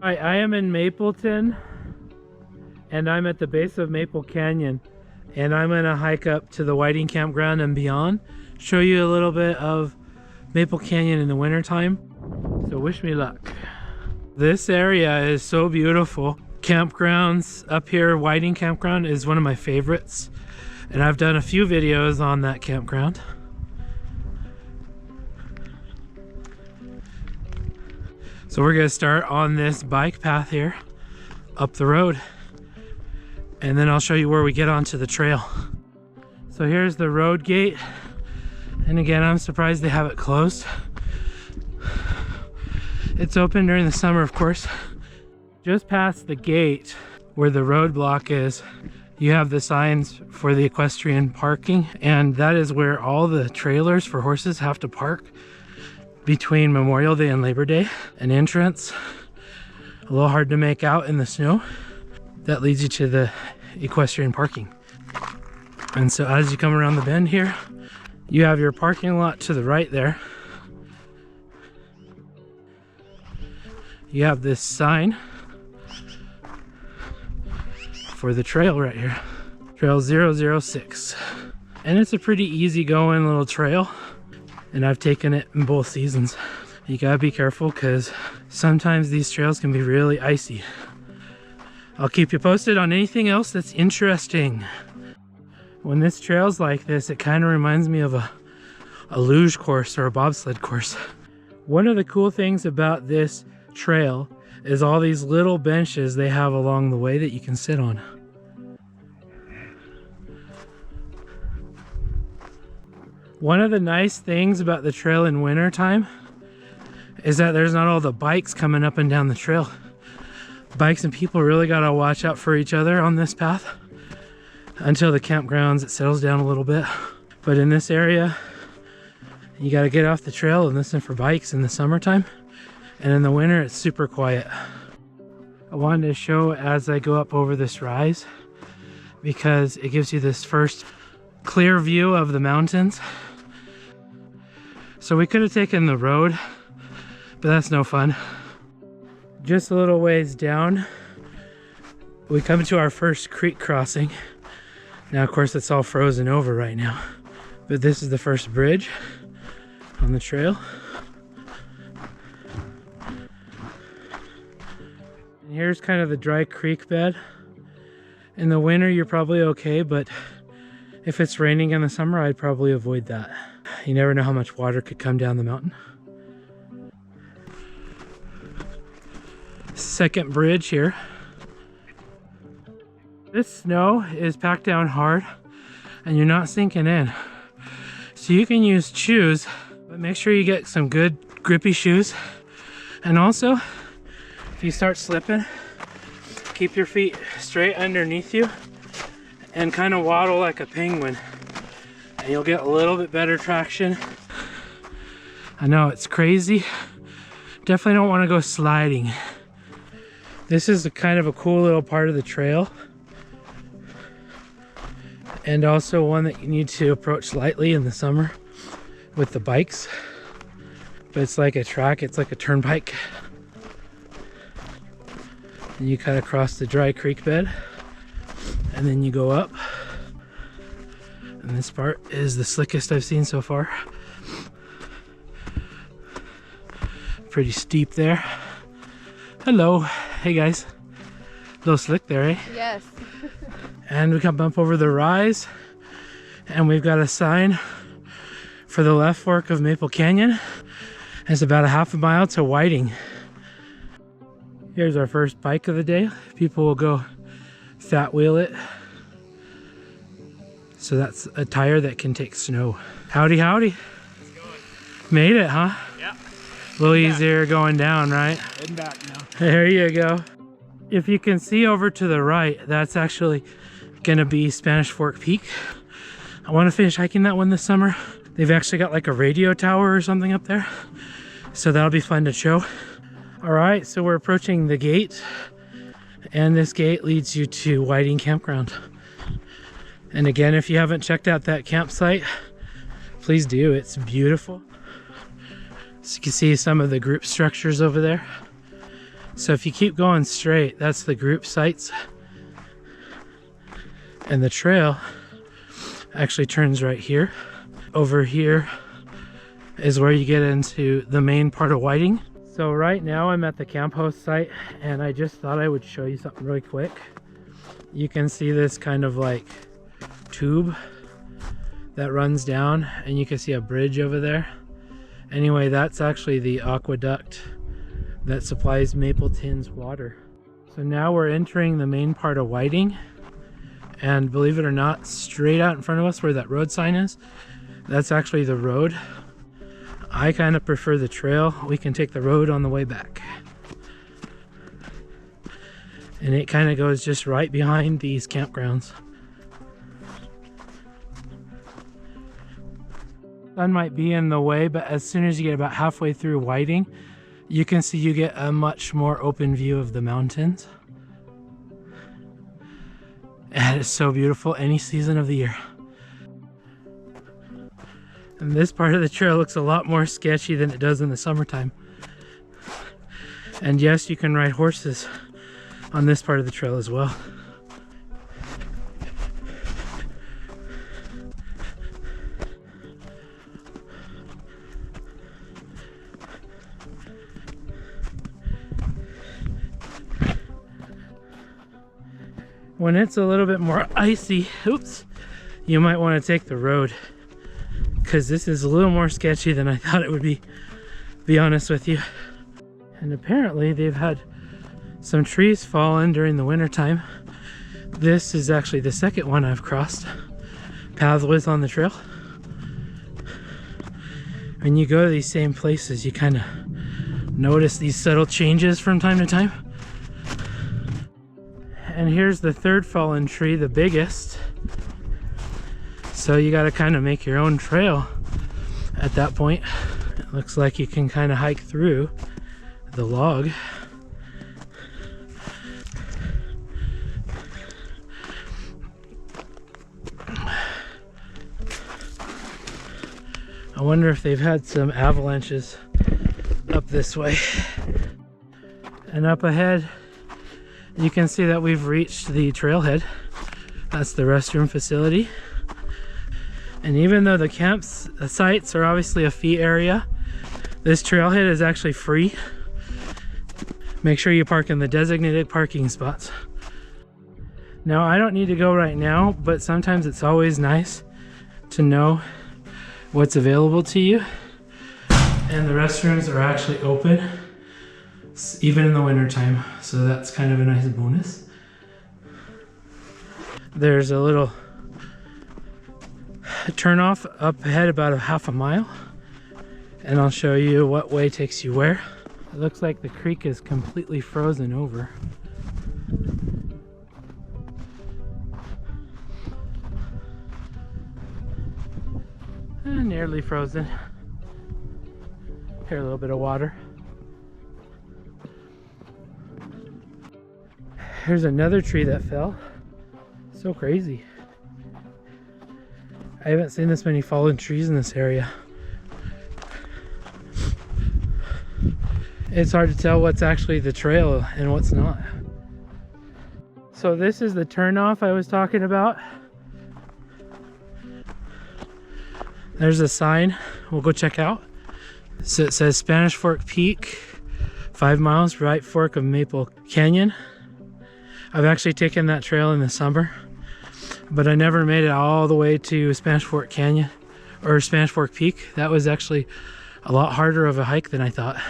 Hi, I am in Mapleton and I'm at the base of Maple Canyon, and I'm gonna hike up to the Whiting Campground and beyond, show you a little bit of Maple Canyon in the wintertime. So wish me luck. This area is so beautiful. Campgrounds up here, Whiting Campground is one of my favorites, and I've done a few videos on that campground. So we're gonna start on this bike path here up the road, and then I'll show you where we get onto the trail. So here's the road gate, and again, I'm surprised they have it closed. It's open during the summer, of course. Just past the gate where the roadblock is, you have the signs for the equestrian parking, and that is where all the trailers for horses have to park between Memorial Day and Labor Day. An entrance, a little hard to make out in the snow, that leads you to the equestrian parking. And so as you come around the bend here, you have your parking lot to the right there. You have this sign for the trail right here, Trail 006. And it's a pretty easy going little trail, and I've taken it in both seasons. You gotta be careful because sometimes these trails can be really icy. I'll keep you posted on anything else that's interesting. When this trail's like this, it kind of reminds me of a luge course or a bobsled course. One of the cool things about this trail is all these little benches they have along the way that you can sit on. One of the nice things about the trail in winter time is that there's not all the bikes coming up and down the trail. Bikes and people really gotta watch out for each other on this path until the campgrounds, it settles down a little bit. But in this area, you gotta get off the trail and listen for bikes in the summertime. And in the winter, it's super quiet. I wanted to show as I go up over this rise because it gives you this first clear view of the mountains. So we could have taken the road, but that's no fun. Just a little ways down, we come to our first creek crossing. Now, of course, it's all frozen over right now, but this is the first bridge on the trail. And here's kind of the dry creek bed. In the winter, you're probably okay, but if it's raining in the summer, I'd probably avoid that. You never know how much water could come down the mountain. Second bridge here. This snow is packed down hard and you're not sinking in. So you can use shoes, but make sure you get some good grippy shoes. And also, if you start slipping, keep your feet straight underneath you and kind of waddle like a penguin, and you'll get a little bit better traction. I know it's crazy. Definitely don't want to go sliding. This is a kind of a cool little part of the trail, and also one that you need to approach lightly in the summer with the bikes. But it's like a track, it's like a turnpike. And you cut across the dry creek bed, and then you go up. And this part is the slickest I've seen so far. Pretty steep there. Hello. Hey guys. A little slick there, eh? Yes. And we come up over the rise, and we've got a sign for the left fork of Maple Canyon. It's about a half a mile to Whiting. Here's our first bike of the day. People will go fat wheel it. So that's a tire that can take snow. Howdy, howdy. Made it, huh? Yeah. A little easier going down, right? Heading back now. There you go. If you can see over to the right, that's actually gonna be Spanish Fork Peak. I want to finish hiking that one this summer. They've actually got like a radio tower or something up there, so that'll be fun to show. All right, so we're approaching the gate, and this gate leads you to Whiting Campground. And again, if you haven't checked out that campsite, please do. It's beautiful. So you can see some of the group structures over there. So if you keep going straight, that's the group sites. And the trail actually turns right here. Over here is where you get into the main part of Whiting. So right now I'm at the camp host site, and I just thought I would show you something really quick. You can see this kind of like tube that runs down, and you can see a bridge over there. Anyway, that's actually the aqueduct that supplies Mapleton's water. So now we're entering the main part of Whiting, and believe it or not, straight out in front of us where that road sign is, that's actually the road. I kind of prefer the trail. We can take the road on the way back. And it kind of goes just right behind these campgrounds. Sun might be in the way, but as soon as you get about halfway through Whiting, you can see you get a much more open view of the mountains. And it's so beautiful any season of the year. And this part of the trail looks a lot more sketchy than it does in the summertime. And yes, you can ride horses on this part of the trail as well. When it's a little bit more icy, oops, you might want to take the road, because this is a little more sketchy than I thought it would be honest with you. And apparently they've had some trees fallen during the winter time. This is actually the second one I've crossed pathways on the trail. When you go to these same places, you kind of notice these subtle changes from time to time. And here's the third fallen tree, the biggest. So you got to kind of make your own trail at that point. It looks like you can kind of hike through the log. I wonder if they've had some avalanches up this way. And up ahead, you can see that we've reached the trailhead. That's the restroom facility. And even though the sites are obviously a fee area, this trailhead is actually free. Make sure you park in the designated parking spots. Now, I don't need to go right now, but sometimes it's always nice to know what's available to you. And the restrooms are actually open even in the winter time, so that's kind of a nice bonus. There's a little turnoff up ahead about a half a mile, and I'll show you what way takes you where. It looks like the creek is completely frozen over. And nearly frozen. Here, a little bit of water. Here's another tree that fell. So crazy. I haven't seen this many fallen trees in this area. It's hard to tell what's actually the trail and what's not. So this is the turnoff I was talking about. There's a sign we'll go check out. So it says Spanish Fork Peak, 5 miles, right fork of Maple Canyon. I've actually taken that trail in the summer, but I never made it all the way to Spanish Fork Canyon or Spanish Fork Peak. That was actually a lot harder of a hike than I thought.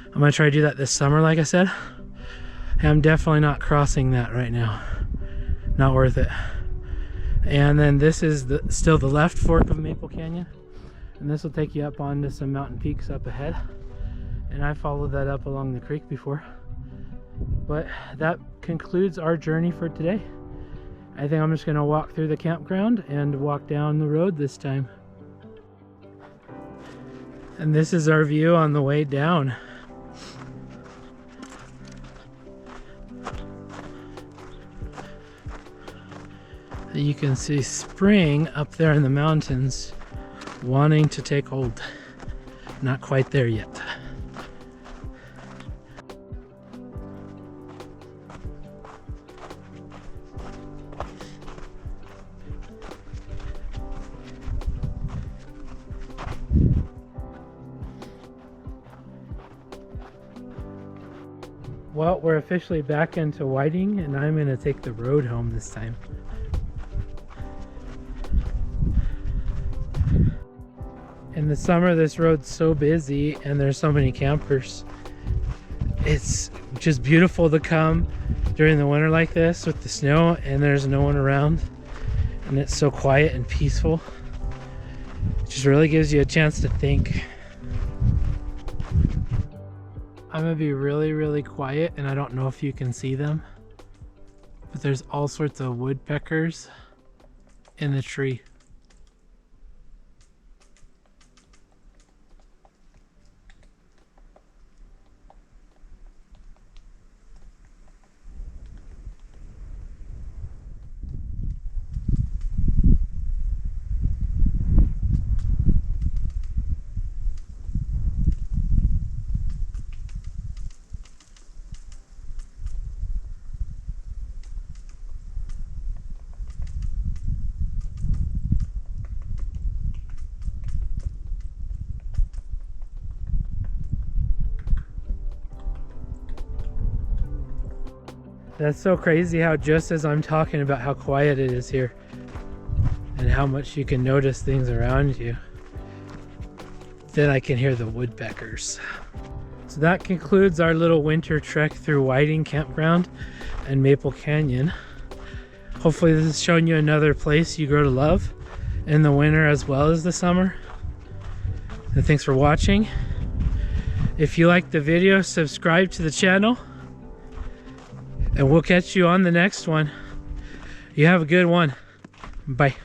I'm gonna try to do that this summer, like I said. I'm definitely not crossing that right now. Not worth it. And then this is still the left fork of Maple Canyon, and this will take you up onto some mountain peaks up ahead. And I followed that up along the creek before. But that concludes our journey for today. I think I'm just gonna walk through the campground and walk down the road this time. And this is our view on the way down. You can see spring up there in the mountains wanting to take hold. Not quite there yet. Well, we're officially back into Whiting, and I'm going to take the road home this time. In the summer, this road's so busy and there's so many campers. It's just beautiful to come during the winter like this with the snow and there's no one around. And it's so quiet and peaceful. It just really gives you a chance to think. I'm gonna be really quiet, and I don't know if you can see them, but there's all sorts of woodpeckers in the tree. That's so crazy how just as I'm talking about how quiet it is here and how much you can notice things around you, then I can hear the woodpeckers. So that concludes our little winter trek through Whiting Campground and Maple Canyon. Hopefully this has shown you another place you grow to love in the winter as well as the summer. And thanks for watching. If you liked the video, subscribe to the channel. And we'll catch you on the next one. You have a good one. Bye.